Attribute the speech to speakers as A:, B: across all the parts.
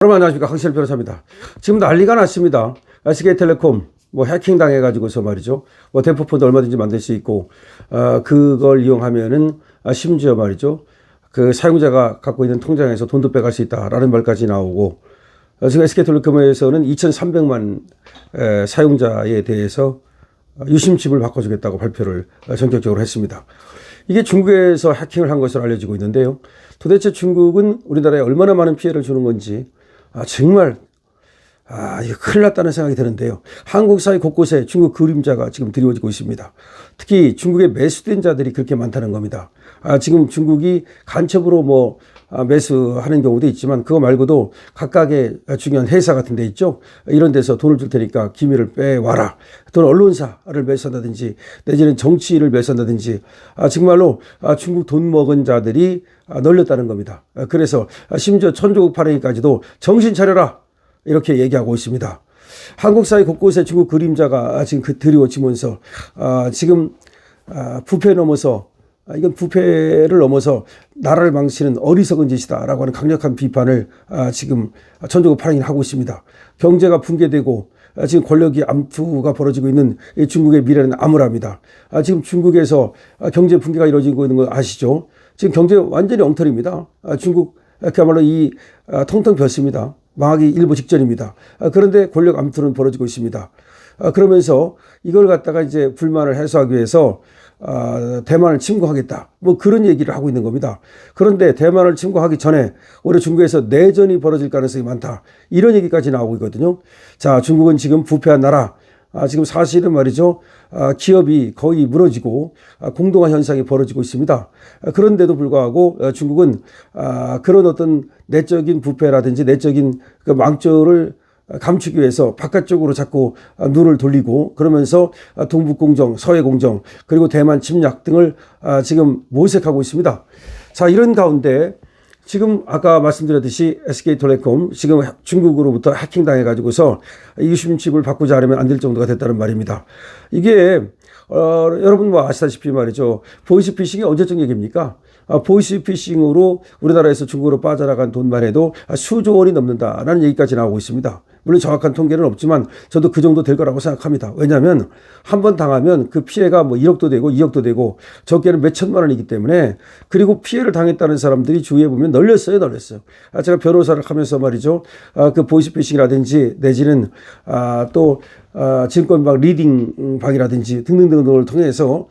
A: 여러분 안녕하십니까, 강신일 변호사입니다. 지금 난리가 났습니다. SK텔레콤 해킹 당해가지고서 말이죠, 대포폰도 얼마든지 만들 수 있고, 그걸 이용하면은 심지어 말이죠, 그 사용자가 갖고 있는 통장에서 돈도 빼갈 수 있다라는 말까지 나오고, 지금 SK텔레콤에서는 2,300만 사용자에 대해서 유심칩을 바꿔주겠다고 발표를 전격적으로 했습니다. 이게 중국에서 해킹을 한 것으로 알려지고 있는데요. 도대체 중국은 우리나라에 얼마나 많은 피해를 주는 건지 정말 이거 큰일 났다는 생각이 드는데요. 한국 사회 곳곳에 중국 그림자가 지금 드리워지고 있습니다. 특히 중국에 매수된 자들이 그렇게 많다는 겁니다. 지금 중국이 간첩으로 매수하는 경우도 있지만, 그거 말고도 각각의 중요한 회사 같은 데 있죠. 이런 데서 돈을 줄 테니까 기밀을 빼와라. 또는 언론사를 매수한다든지 내지는 정치를 매수한다든지, 정말로 중국 돈 먹은 자들이 널렸다는 겁니다. 그래서 심지어 천조국 발행까지도 정신 차려라 이렇게 얘기하고 있습니다. 한국 사회 곳곳에 중국 그림자가 지금 드리워지면서 지금 부패 넘어서, 이건 부패를 넘어서 나라를 망치는 어리석은 짓이다라고 하는 강력한 비판을 지금 천조국 발행이 하고 있습니다. 경제가 붕괴되고 지금 권력이 암투가 벌어지고 있는 중국의 미래는 암울합니다. 지금 중국에서 경제 붕괴가 이루어지고 있는 거 아시죠? 지금 경제 완전히 엉터리입니다. 중국 그야말로 텅텅 비었습니다. 망하기 일보 직전입니다. 그런데 권력 암투는 벌어지고 있습니다. 그러면서 이걸 갖다가 이제 불만을 해소하기 위해서 대만을 침공하겠다, 그런 얘기를 하고 있는 겁니다. 그런데 대만을 침공하기 전에 올해 중국에서 내전이 벌어질 가능성이 많다, 이런 얘기까지 나오고 있거든요. 자, 중국은 지금 부패한 나라, 지금 사실은 말이죠, 기업이 거의 무너지고 공동화 현상이 벌어지고 있습니다. 그런데도 불구하고 중국은 그런 어떤 내적인 부패라든지 내적인 그 망조를 감추기 위해서 바깥쪽으로 자꾸 눈을 돌리고, 그러면서 동북공정, 서해공정, 그리고 대만 침략 등을 지금 모색하고 있습니다. 자, 이런 가운데 지금 아까 말씀드렸듯이 SK텔레콤 지금 중국으로부터 해킹 당해가지고서 유심칩을 바꾸지 않으면 안 될 정도가 됐다는 말입니다. 이게 여러분 아시다시피 말이죠, 보이스피싱이 언제적 얘기입니까? 보이스피싱으로 우리나라에서 중국으로 빠져나간 돈만 해도 수조 원이 넘는다라는 얘기까지 나오고 있습니다. 물론 정확한 통계는 없지만 저도 그 정도 될 거라고 생각합니다. 왜냐하면 한 번 당하면 그 피해가 1억도 되고 2억도 되고 적게는 몇 천만 원이기 때문에, 그리고 피해를 당했다는 사람들이 주위에 보면 널렸어요. 제가 변호사를 하면서 말이죠, 그 보이스피싱이라든지 내지는 또 증권방 리딩방이라든지 등등등을 통해서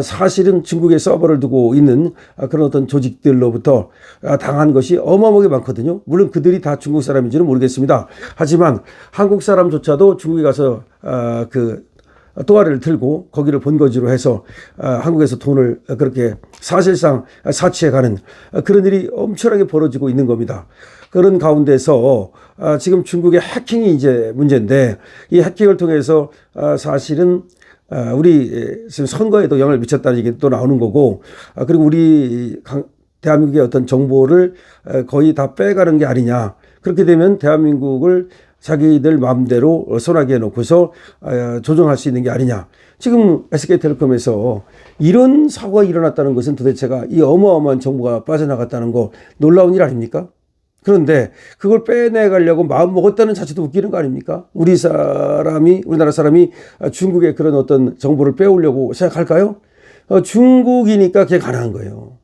A: 사실은 중국에 서버를 두고 있는 그런 어떤 조직들로부터 당한 것이 어마어마하게 많거든요. 물론 그들이 다 중국 사람인지는 모르겠습니다. 하지만 한국 사람조차도 중국에 가서 그 또아리를 틀고 거기를 본거지로 해서 한국에서 돈을 그렇게 사실상 사치해가는 그런 일이 엄청나게 벌어지고 있는 겁니다. 그런 가운데서 지금 중국의 해킹이 이제 문제인데, 이 해킹을 통해서 사실은 우리 지금 선거에도 영향을 미쳤다는 얘기 또 나오는 거고, 그리고 우리 대한민국의 어떤 정보를 거의 다 빼가는 게 아니냐. 그렇게 되면 대한민국을 자기들 마음대로 손아귀에 놓고서 조정할 수 있는 게 아니냐. 지금 SK텔레콤에서 이런 사고가 일어났다는 것은 도대체가 이 어마어마한 정보가 빠져나갔다는 거 놀라운 일 아닙니까? 그런데 그걸 빼내가려고 마음 먹었다는 자체도 웃기는 거 아닙니까? 우리나라 사람이 중국의 그런 어떤 정보를 빼오려고 생각할까요? 중국이니까 그게 가능한 거예요.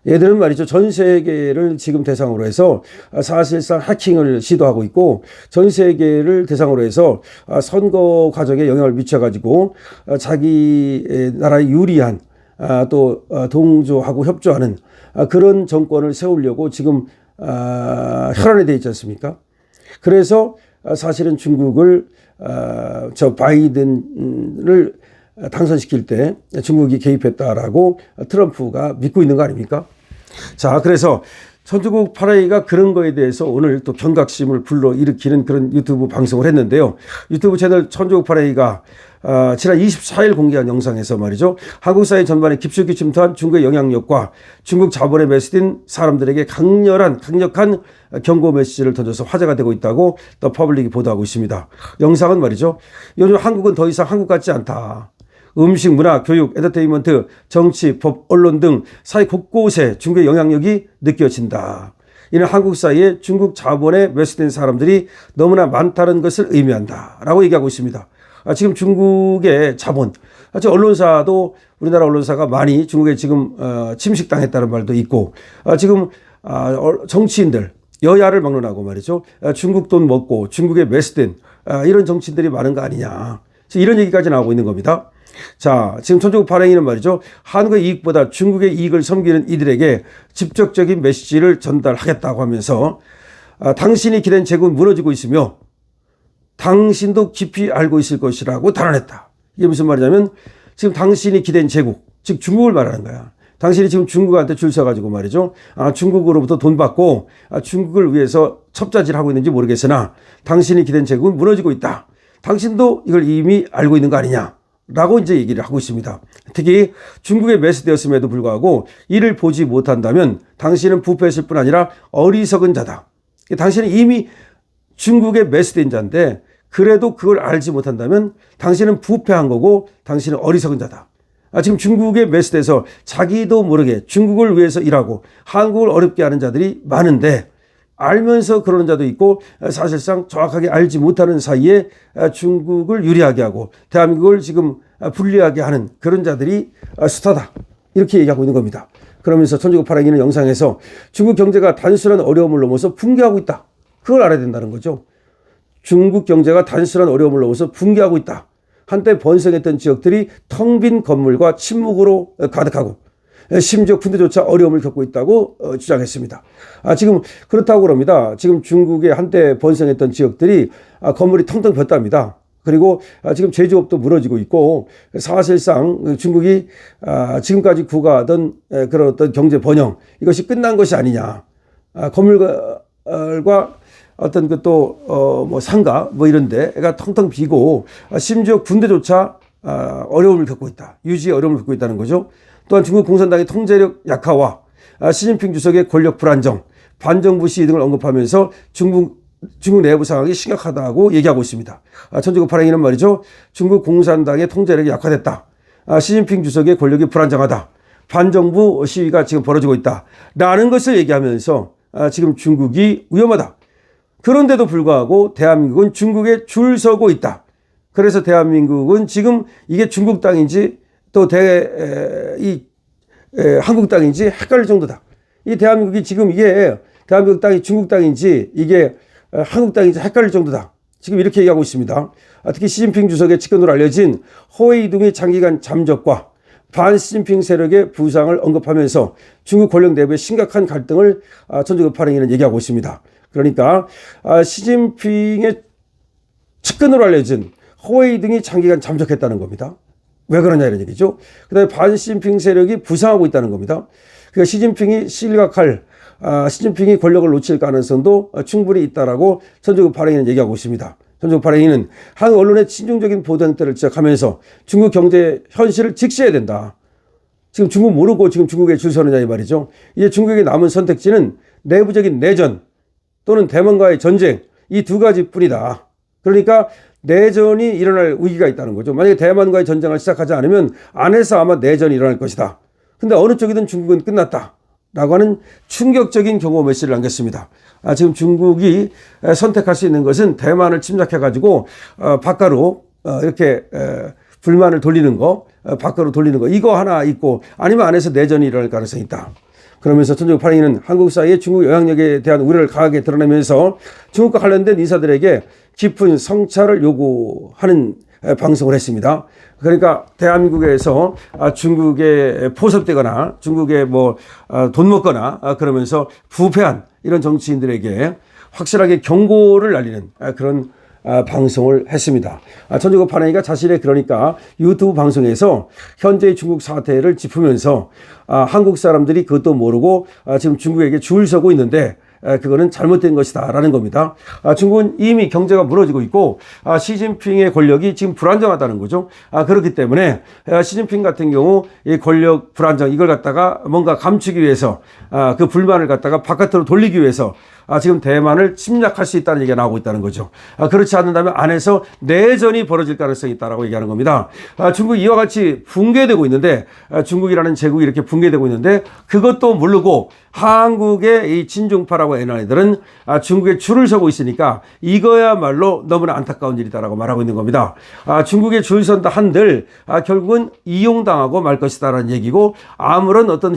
A: 얘들은 말이죠, 전 세계를 지금 대상으로 해서 사실상 해킹을 시도하고 있고, 전 세계를 대상으로 해서 선거 과정에 영향을 미쳐가지고 자기 나라에 유리한 또 동조하고 협조하는 그런 정권을 세우려고 지금 혈안이 되어 있지 않습니까? 그래서 사실은 중국을 바이든을 당선시킬 때 중국이 개입했다라고 트럼프가 믿고 있는 거 아닙니까? 자, 그래서 천조국 파라이가 그런 거에 대해서 오늘 또 경각심을 불러일으키는 그런 유튜브 방송을 했는데요. 유튜브 채널 천조국 파라이가 지난 24일 공개한 영상에서 말이죠, 한국 사회 전반에 깊숙이 침투한 중국의 영향력과 중국 자본에 매수된 사람들에게 강력한 경고 메시지를 던져서 화제가 되고 있다고 더 퍼블릭이 보도하고 있습니다. 영상은 말이죠, 요즘 한국은 더 이상 한국 같지 않다. 음식, 문화, 교육, 엔터테인먼트, 정치, 법, 언론 등 사회 곳곳에 중국의 영향력이 느껴진다. 이는 한국 사이에 중국 자본에 매수된 사람들이 너무나 많다는 것을 의미한다라고 얘기하고 있습니다. 지금 중국의 자본, 지금 언론사도 우리나라 언론사가 많이 중국에 지금 침식당했다는 말도 있고, 지금 정치인들 여야를 막론하고 말이죠. 중국 돈 먹고 중국에 매수된 이런 정치인들이 많은 거 아니냐. 이런 얘기까지 나오고 있는 겁니다. 자, 지금 천주국 발행인은 말이죠. 한국의 이익보다 중국의 이익을 섬기는 이들에게 직접적인 메시지를 전달하겠다고 하면서 당신이 기댄 제국은 무너지고 있으며 당신도 깊이 알고 있을 것이라고 단언했다. 이게 무슨 말이냐면 지금 당신이 기댄 제국, 즉 중국을 말하는 거야. 당신이 지금 중국한테 줄 서가지고 말이죠. 중국으로부터 돈 받고 중국을 위해서 첩자질하고 있는지 모르겠으나 당신이 기댄 제국은 무너지고 있다. 당신도 이걸 이미 알고 있는 거 아니냐라고 이제 얘기를 하고 있습니다. 특히 중국에 매수되었음에도 불구하고 이를 보지 못한다면 당신은 부패했을 뿐 아니라 어리석은 자다. 당신은 이미 중국에 매수된 자인데 그래도 그걸 알지 못한다면 당신은 부패한 거고 당신은 어리석은 자다. 지금 중국에 매수돼서 자기도 모르게 중국을 위해서 일하고 한국을 어렵게 하는 자들이 많은데 알면서 그러는 자도 있고 사실상 정확하게 알지 못하는 사이에 중국을 유리하게 하고 대한민국을 지금 불리하게 하는 그런 자들이 숱하다. 이렇게 얘기하고 있는 겁니다. 그러면서 천주국 발행인은 영상에서 중국 경제가 단순한 어려움을 넘어서 붕괴하고 있다. 그걸 알아야 된다는 거죠. 중국 경제가 단순한 어려움을 넘어서 붕괴하고 있다. 한때 번성했던 지역들이 텅 빈 건물과 침묵으로 가득하고 심지어 군대조차 어려움을 겪고 있다고 주장했습니다. 지금 그렇다고 그럽니다. 지금 중국에 한때 번성했던 지역들이 건물이 텅텅 빈답니다. 그리고 지금 제조업도 무너지고 있고 사실상 중국이 지금까지 구가하던 그런 어떤 경제 번영 이것이 끝난 것이 아니냐. 건물과 어떤 그 또 뭐 상가 뭐 이런 데가 텅텅 비고 심지어 군대조차 어려움을 겪고 있다. 유지에 어려움을 겪고 있다는 거죠. 또한 중국 공산당의 통제력 약화와 시진핑 주석의 권력 불안정, 반정부 시위 등을 언급하면서 중국 내부 상황이 심각하다고 얘기하고 있습니다. 천주국 발행인은 말이죠. 중국 공산당의 통제력이 약화됐다. 시진핑 주석의 권력이 불안정하다. 반정부 시위가 지금 벌어지고 있다. 라는 것을 얘기하면서 지금 중국이 위험하다. 그런데도 불구하고 대한민국은 중국에 줄 서고 있다. 그래서 대한민국은 지금 이게 중국 땅인지 또 한국 땅인지 헷갈릴 정도다. 이 대한민국이 지금 이게 대한민국 땅이 중국 땅인지 이게 한국 땅인지 헷갈릴 정도다. 지금 이렇게 얘기하고 있습니다. 특히 시진핑 주석의 측근으로 알려진 허웨이둥의 장기간 잠적과 반시진핑 세력의 부상을 언급하면서 중국 권력 내부의 심각한 갈등을 천주국 발행인은 얘기하고 있습니다. 그러니까 시진핑의 측근으로 알려진 허웨이둥이 장기간 잠적했다는 겁니다. 왜 그러냐 이런 얘기죠. 그다음에 반시진핑 세력이 부상하고 있다는 겁니다. 그러니까 시진핑이 권력을 놓칠 가능성도 충분히 있다라고 천주국 발행인은 얘기하고 있습니다. 천주국 발행인은 한국 언론의 친중적인 보도 행태를 지적하면서 중국 경제 현실을 직시해야 된다. 지금 중국 모르고 지금 중국에 줄 서느냐 이 말이죠. 이제 중국에 남은 선택지는 내부적인 내전 또는 대만과의 전쟁 이 두 가지뿐이다. 그러니까 내전이 일어날 위기가 있다는 거죠. 만약에 대만과의 전쟁을 시작하지 않으면 안에서 아마 내전이 일어날 것이다. 근데 어느 쪽이든 중국은 끝났다. 라고 하는 충격적인 경고 메시지를 남겼습니다. 지금 중국이 선택할 수 있는 것은 대만을 침략해가지고 바깥으로 이렇게 불만을 돌리는 거, 밖으로 돌리는 거 이거 하나 있고 아니면 안에서 내전이 일어날 가능성이 있다. 그러면서 천주국 발행인은 한국 사이의 중국 영향력에 대한 우려를 강하게 드러내면서 중국과 관련된 인사들에게 깊은 성찰을 요구하는 방송을 했습니다. 그러니까 대한민국에서 중국에 포섭되거나 중국에 뭐 돈 먹거나 그러면서 부패한 이런 정치인들에게 확실하게 경고를 날리는 그런 방송을 했습니다. 천주국 발행인가 자신의 그러니까 유튜브 방송에서 현재의 중국 사태를 짚으면서 한국 사람들이 그것도 모르고 지금 중국에게 줄 서고 있는데 그거는 잘못된 것이다 라는 겁니다. 중국은 이미 경제가 무너지고 있고 시진핑의 권력이 지금 불안정하다는 거죠. 그렇기 때문에 시진핑 같은 경우 이 권력 불안정 이걸 갖다가 뭔가 감추기 위해서 그 불만을 갖다가 바깥으로 돌리기 위해서 지금 대만을 침략할 수 있다는 얘기가 나오고 있다는 거죠. 그렇지 않는다면 안에서 내전이 벌어질 가능성이 있다라고 얘기하는 겁니다. 중국이 이와 같이 붕괴되고 있는데, 중국이라는 제국이 이렇게 붕괴되고 있는데, 그것도 모르고 한국의 이 친중파라고 하는 애들은 중국에 줄을 서고 있으니까 이거야말로 너무나 안타까운 일이다라고 말하고 있는 겁니다. 중국에 줄 선다 한들 결국은 이용당하고 말 것이다라는 얘기고, 아무런 어떤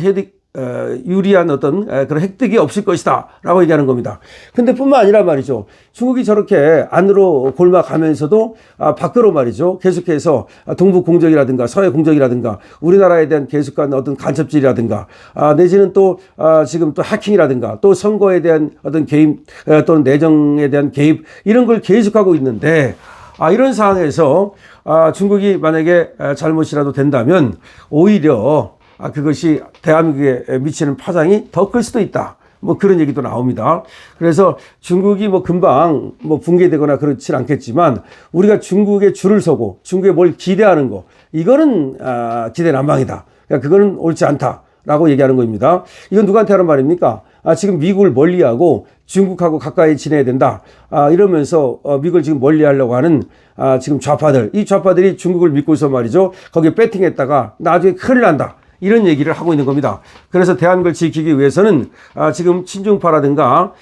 A: 유리한 어떤 그런 획득이 없을 것이다 라고 얘기하는 겁니다. 근데 뿐만 아니라 말이죠, 중국이 저렇게 안으로 골마가면서도 밖으로 말이죠, 계속해서 동북 공정이라든가 서해 공정이라든가 우리나라에 대한 계속한 어떤 간첩질이라든가 내지는 또 지금 또 해킹이라든가 또 선거에 대한 어떤 개입 또는 내정에 대한 개입, 이런 걸 계속하고 있는데, 이런 상황에서 중국이 만약에 잘못이라도 된다면 오히려 그것이 대한민국에 미치는 파장이 더 클 수도 있다, 뭐 그런 얘기도 나옵니다. 그래서 중국이 뭐 금방 뭐 붕괴되거나 그렇진 않겠지만, 우리가 중국에 줄을 서고 중국에 뭘 기대하는 거, 이거는 기대 난방이다, 그러니까 그거는 옳지 않다라고 얘기하는 겁니다. 이건 누구한테 하는 말입니까? 지금 미국을 멀리하고 중국하고 가까이 지내야 된다, 이러면서 미국을 지금 멀리하려고 하는 지금 좌파들, 이 좌파들이 중국을 믿고서 말이죠, 거기에 배팅했다가 나중에 큰일 난다, 이런 얘기를 하고 있는 겁니다. 그래서 대한민국을 지키기 위해서는 지금 친중파라든가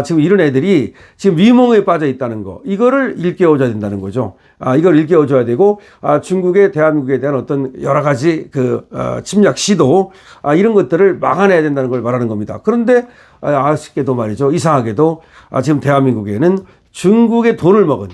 A: 지금 이런 애들이 지금 미몽에 빠져 있다는 거, 이거를 일깨워줘야 된다는 거죠. 이걸 일깨워줘야 되고, 중국의 대한민국에 대한 어떤 여러 가지 그 침략 시도, 이런 것들을 막아내야 된다는 걸 말하는 겁니다. 그런데 아쉽게도 말이죠, 이상하게도 지금 대한민국에는 중국의 돈을 먹은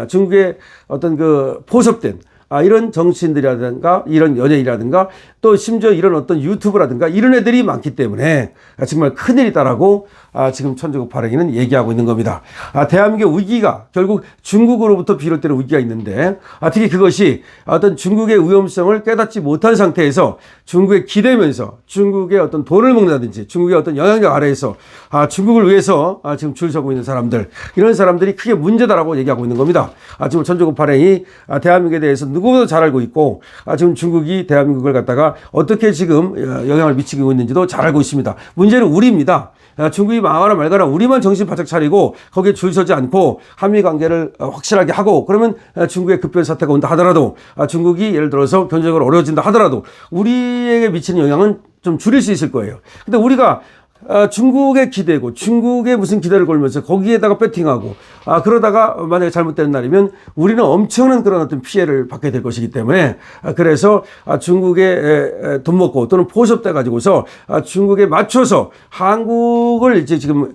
A: 중국의 어떤 그 포섭된 이런 정치인들이라든가 이런 연예인이라든가 또 심지어 이런 어떤 유튜브라든가 이런 애들이 많기 때문에 정말 큰일이다라고 지금 천주국 발행인은 얘기하고 있는 겁니다. 대한민국의 위기가 결국 중국으로부터 비롯되는 위기가 있는데, 특히 그것이 어떤 중국의 위험성을 깨닫지 못한 상태에서 중국에 기대면서 중국의 어떤 돈을 먹는다든지 중국의 어떤 영향력 아래에서 중국을 위해서 지금 줄 서고 있는 사람들, 이런 사람들이 크게 문제다라고 얘기하고 있는 겁니다. 지금 천주국 발행이 대한민국에 대해서 누구보다 잘 알고 있고, 지금 중국이 대한민국을 갖다가 어떻게 지금 영향을 미치고 있는지도 잘 알고 있습니다. 문제는 우리입니다. 중국이 망하거나 말거나 우리만 정신 바짝 차리고 거기에 줄 서지 않고 한미 관계를 확실하게 하고, 그러면 중국의 급변 사태가 온다 하더라도, 중국이 예를 들어서 경제적으로 어려워진다 하더라도 우리에게 미치는 영향은 좀 줄일 수 있을 거예요. 근데 우리가 중국에 기대고 중국에 무슨 기대를 걸면서 거기에다가 배팅하고 그러다가 만약에 잘못되는 날이면 우리는 엄청난 그런 어떤 피해를 받게 될 것이기 때문에, 그래서 중국에 돈 먹고 또는 포섭돼 가지고서 중국에 맞춰서 한국을 이제 지금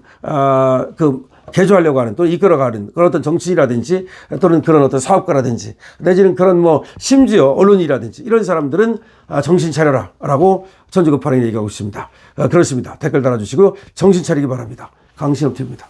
A: 개조하려고 하는, 또 이끌어가는 그런 어떤 정치인이라든지 또는 그런 어떤 사업가라든지 내지는 그런 뭐 심지어 언론이라든지 이런 사람들은 정신 차려라 라고 천주국 발행이 얘기하고 있습니다. 그렇습니다. 댓글 달아주시고 정신 차리기 바랍니다. 강신업 TV입니다.